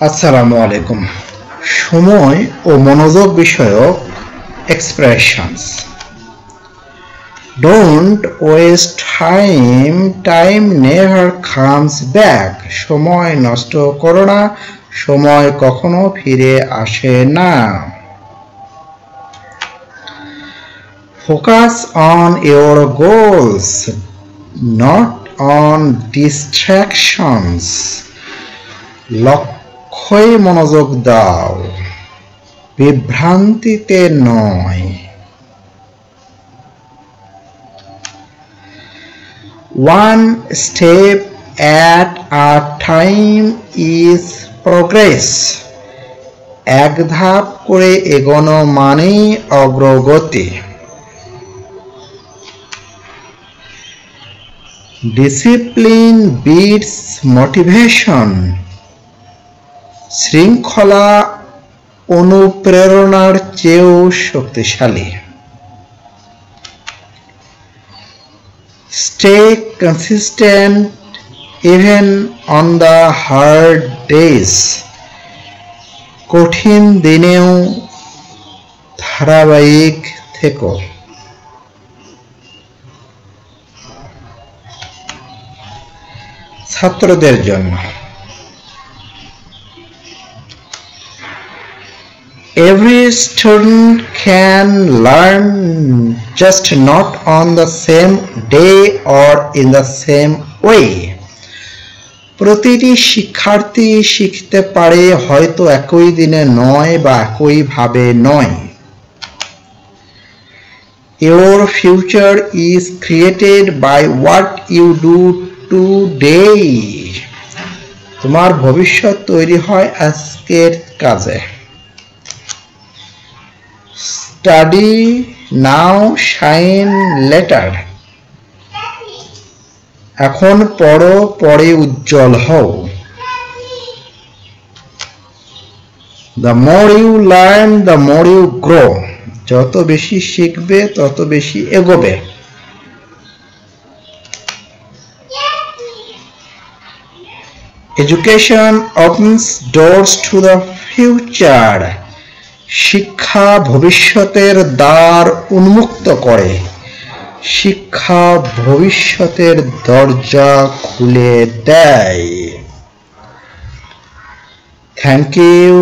আসসালামু আলাইকুম। সময় ও মনোযোগ বিষয়ক expressions. Don't waste time, time never comes back. সময় নষ্ট করো না, সময় কখনো ফিরে আসে না। Focus on your goals, not on distractions. লক্ষ্যে মনোযোগ দাও, বিভ্রান্তিতে নয়। One step at a time is progress. এক ধাপ করে এগোনো মানেই অগ্রগতি। Discipline beats motivation. শৃঙ্খলা অনুপ্রেরণার চেয়েও শক্তিশালী। Stay consistent even on the hard days. কঠিন দিনেও ধারাবাহিক থেকো। ছাত্রদের জন্য every student can learn, just not on the same day or in the same way. প্রতিটি শিক্ষার্থী শিখতে পারে, হয়তো একই দিনে নয় বা একই ভাবে নয়। Your future is created by what you do today. তোমার ভবিষ্যৎ তৈরি হয় আজকের কাজে। Study now, shine later. এখন পড়ো, পরে উজ্জ্বল হও। The more you learn, the more you grow. যত বেশি শিখবে তত বেশি এগোবে। Education opens doors to the future. শিক্ষা ভবিষ্যতের দ্বার উন্মুক্ত করে। শিক্ষা ভবিষ্যতের দরজা খুলে দেয়। Thank you.